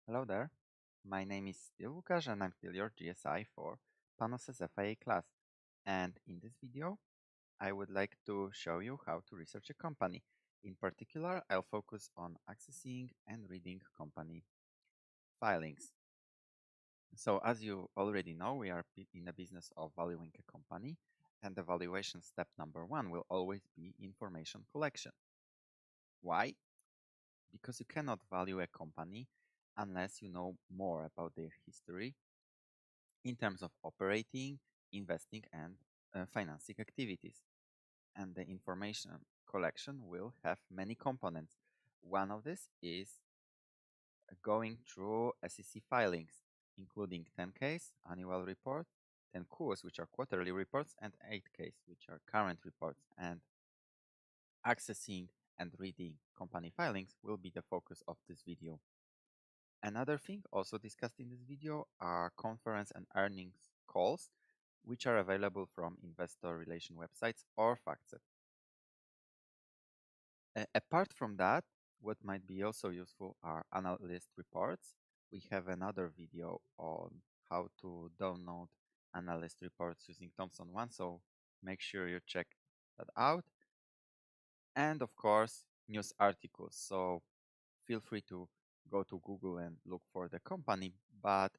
Hello there, my name is still Łukasz and I'm still your GSI for Panos' FIA class. And in this video, I would like to show you how to research a company. In particular, I'll focus on accessing and reading company filings. So as you already know, we are in the business of valuing a company, and the valuation step number one will always be information collection. Why? Because you cannot value a company unless you know more about their history in terms of operating, investing, and financing activities. And the information collection will have many components. One of this is going through SEC filings, including 10Ks, annual report, 10Qs, which are quarterly reports, and 8Ks, which are current reports. And accessing and reading company filings will be the focus of this video. Another thing also discussed in this video are conference and earnings calls, which are available from investor relation websites or FactSet. Apart from that, what might be also useful are analyst reports. We have another video on how to download analyst reports using Thomson One, so make sure you check that out. And of course, news articles. So feel free to go to Google and look for the company. But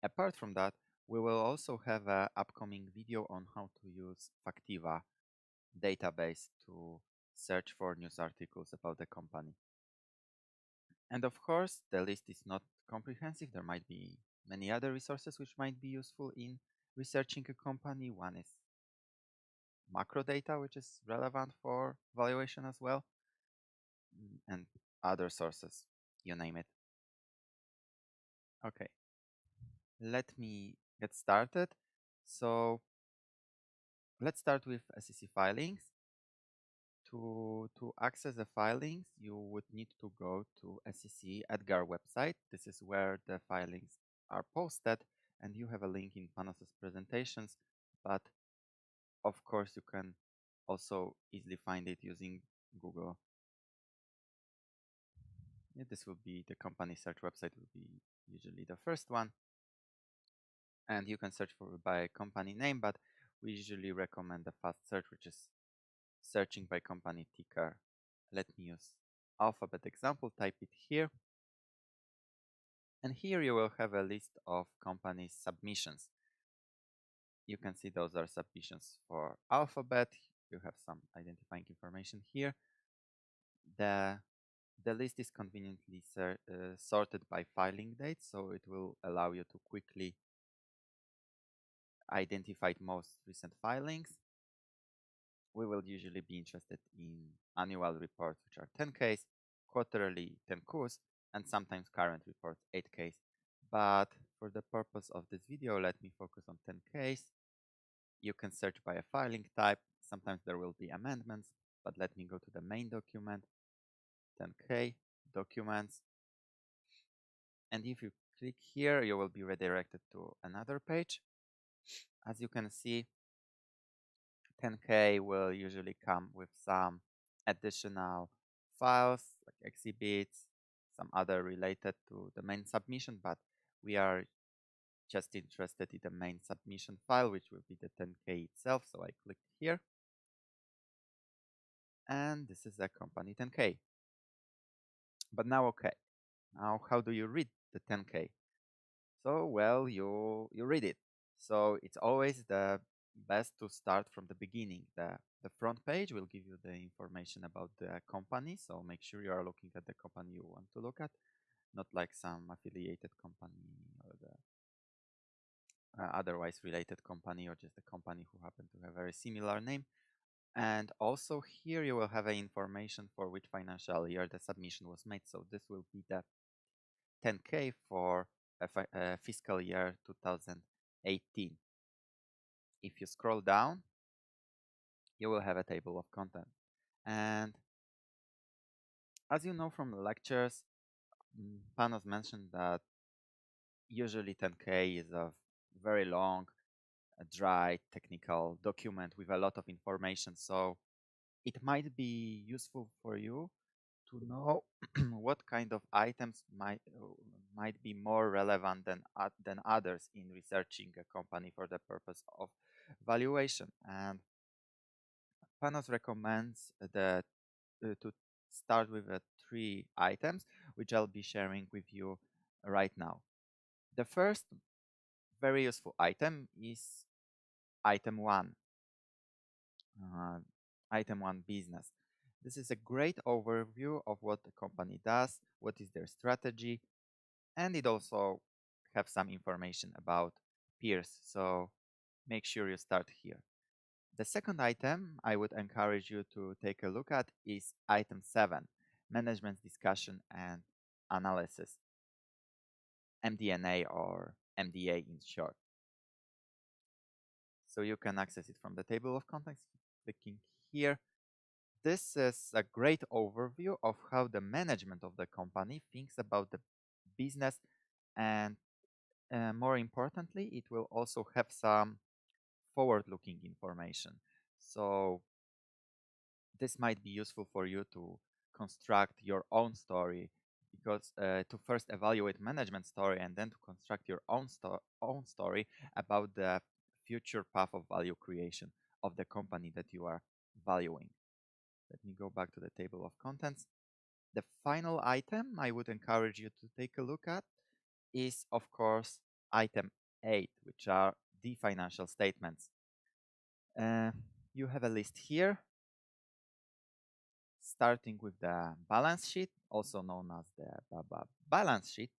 apart from that, we will also have an upcoming video on how to use Factiva database to search for news articles about the company. And of course, the list is not comprehensive. There might be many other resources which might be useful in researching a company. One is macro data, which is relevant for valuation as well, and other sources, you name it. Okay, let me get started. So let's start with SEC filings. To access the filings, you would need to go to SEC Edgar website. This is where the filings are posted, and you have a link in Panos' presentations, but of course you can also easily find it using Google. Yeah, this will be the company search website, will be usually the first one. And you can search for by company name, but we usually recommend the fast search, which is searching by company ticker. Let me use Alphabet example, type it here. And here you will have a list of companies' submissions. You can see those are submissions for Alphabet. You have some identifying information here. The list is conveniently sorted by filing date, so it will allow you to quickly identify most recent filings. We will usually be interested in annual reports, which are 10Ks, quarterly 10Qs, and sometimes current reports, 8Ks. But for the purpose of this video, let me focus on 10Ks. You can search by a filing type. Sometimes there will be amendments, but let me go to the main document, 10K, documents. And if you click here, you will be redirected to another page. As you can see, 10K will usually come with some additional files like exhibits, some other related to the main submission, but we are just interested in the main submission file, which will be the 10K itself. So I click here. And this is the company 10K. But now, okay, now how do you read the 10K? So, well, you read it. So it's always the best to start from the beginning. The front page will give you the information about the company. So make sure you are looking at the company you want to look at, not like some affiliated company or the otherwise related company or just a company who happen to have a very similar name. And also here you will have information for which financial year the submission was made. So this will be the 10K for fiscal year 2018. If you scroll down, you will have a table of content. And as you know from the lectures, Panos mentioned that usually 10K is a very long, dry technical document with a lot of information. So it might be useful for you to know what kind of items might be more relevant than others in researching a company for the purpose of valuation. And Panos recommends that to start with three items, which I'll be sharing with you right now. The first very useful item is item one, uh, item one business. This is a great overview of what the company does, what is their strategy, and it also have some information about peers. So make sure you start here. The second item I would encourage you to take a look at is item 7, management discussion and analysis, MD&A or MDA in short. So you can access it from the table of contents, clicking here. This is a great overview of how the management of the company thinks about the business, and more importantly, it will also have some forward-looking information. So this might be useful for you to construct your own story, because to first evaluate management story and then to construct your own story about the future path of value creation of the company that you are valuing. Let me go back to the table of contents. The final item I would encourage you to take a look at is, of course, item 8, which are the financial statements. You have a list here, starting with the balance sheet, also known as the balance sheet.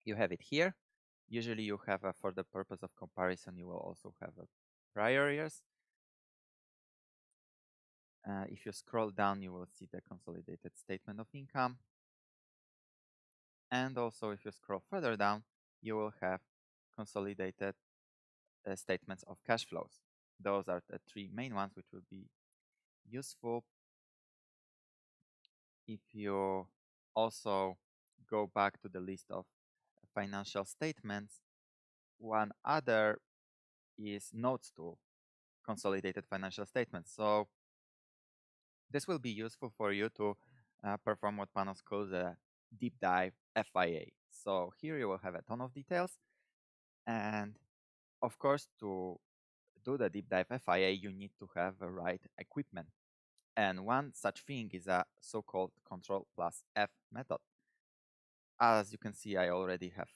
You have it here. Usually you have, for the purpose of comparison, you will also have a prior years. If you scroll down, you will see the consolidated statement of income. And also, if you scroll further down, you will have consolidated statements of cash flows. Those are the three main ones which will be useful. If you also go back to the list of financial statements, one other is notes to consolidated financial statements. So this will be useful for you to perform what Panos calls a deep dive FIA. So here you will have a ton of details. And of course, to do the deep dive FIA, you need to have the right equipment. And one such thing is a so-called Control plus F method. As you can see, I already have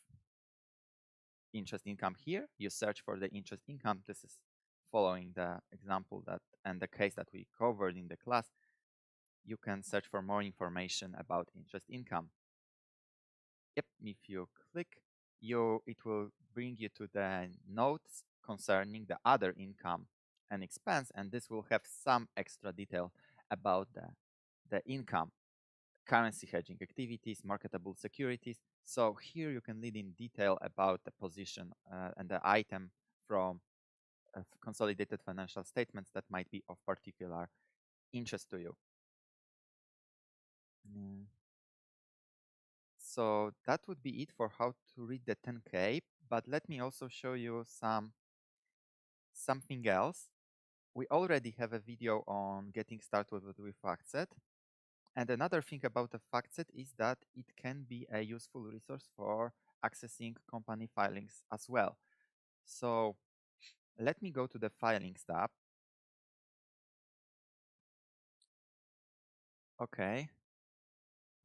interest income here. You search for the interest income. This is following the example that and the case that we covered in the class. You can search for more information about interest income. Yep, if you click, it will bring you to the notes concerning the other income and expense, and this will have some extra detail about the income, currency hedging activities, marketable securities. So here you can read in detail about the position and the item from consolidated financial statements that might be of particular interest to you. So that would be it for how to read the 10K, but let me also show you something else. We already have a video on getting started with FactSet. And another thing about the FactSet is that it can be a useful resource for accessing company filings as well. So let me go to the Filings tab. Okay.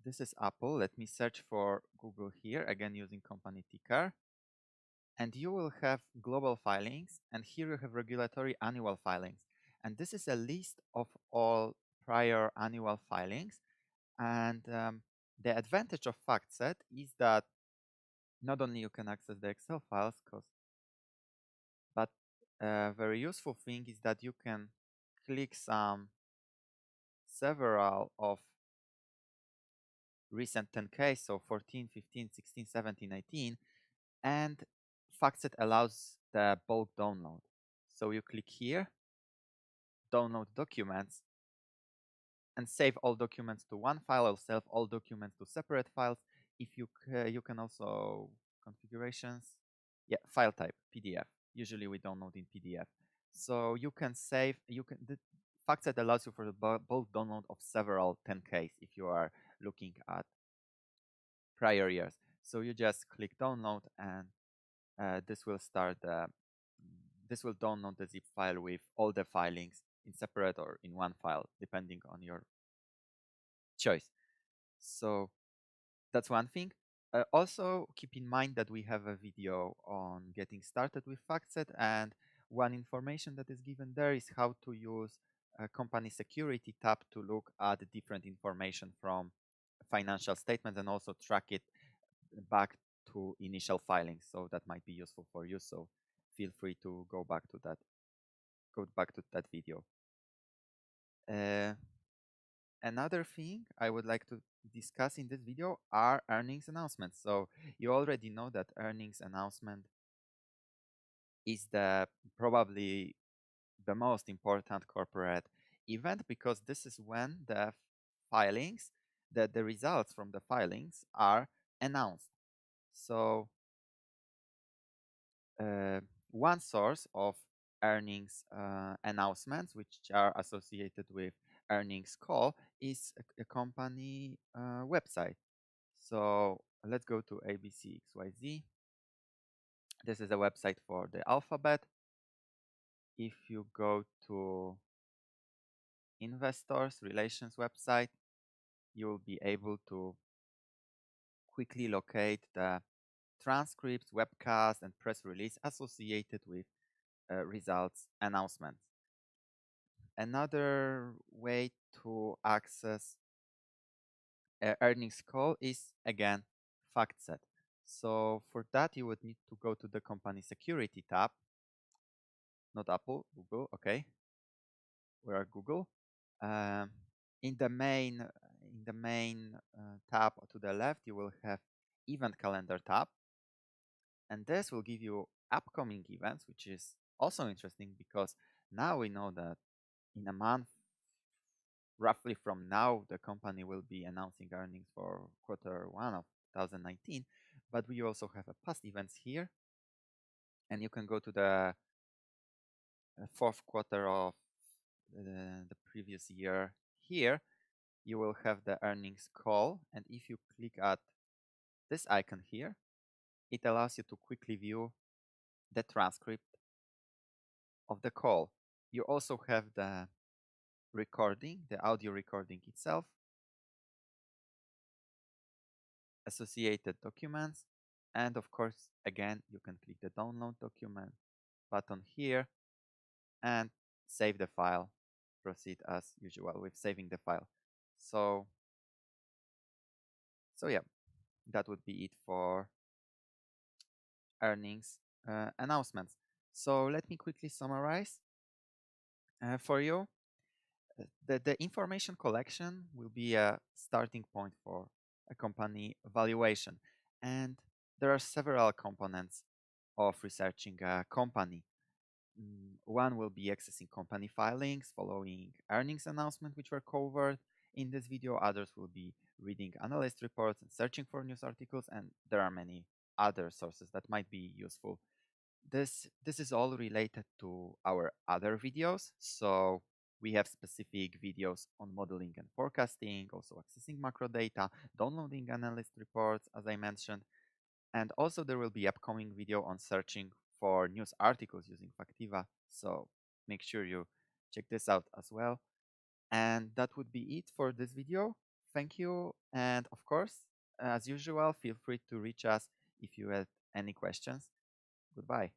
This is Apple. Let me search for Google here, again using company ticker. And you will have global filings, and here you have regulatory annual filings. And this is a list of all prior annual filings. And the advantage of FactSet is that not only you can access the Excel files, but a very useful thing is that you can click several of recent 10K, so 14, 15, 16, 17, 18, and FactSet allows the bulk download. So you click here, download documents, and save all documents to one file or save all documents to separate files. If you can also configurations, yeah, file type PDF. Usually we download in PDF. So you can save, the FactSet allows you for the bulk download of several 10Ks if you are looking at prior years. So you just click download, and this will start this will download the zip file with all the filings in separate or in one file, depending on your choice. So that's one thing. Also, keep in mind that we have a video on getting started with FactSet, and one information that is given there is how to use a company security tab to look at different information from financial statements and also track it back to initial filings. So that might be useful for you. So feel free to go back to that video. Another thing I would like to discuss in this video are earnings announcements. So you already know that earnings announcement is probably the most important corporate event, because this is when the filings, the results from the filings are announced. So uh, one source of earnings announcements, which are associated with earnings call, is a company website. So let's go to ABCXYZ. This is a website for the alphabet. If you go to investors relations website, you will be able to quickly locate the transcripts, webcasts, and press release associated with results announcements. Another way to access earnings call is, again, FactSet. So for that, you would need to go to the company security tab, not Apple, Google, okay. We are Google. Um, in the main tab to the left, you will have event calendar tab, and this will give you upcoming events, which is also interesting because now we know that in a month, roughly from now, the company will be announcing earnings for Q1 of 2019, but we also have a past events here, and you can go to the fourth quarter of the previous year here. You will have the earnings call, and if you click at this icon here, it allows you to quickly view the transcript of the call. You also have the recording, the audio recording itself, associated documents, and of course, again, you can click the download document button here and save the file. Proceed as usual with saving the file. So yeah, that would be it for earnings announcements. So let me quickly summarize for you. The information collection will be a starting point for a company valuation. And there are several components of researching a company. One will be accessing company filings, following earnings announcement, which were covered in this video. Others will be reading analyst reports and searching for news articles. And there are many other sources that might be useful. This is all related to our other videos. So we have specific videos on modeling and forecasting, also accessing macro data, downloading analyst reports, as I mentioned. And also there will be upcoming video on searching for news articles using Factiva. So make sure you check this out as well. And that would be it for this video. Thank you. And of course, as usual, feel free to reach us if you have any questions. Goodbye.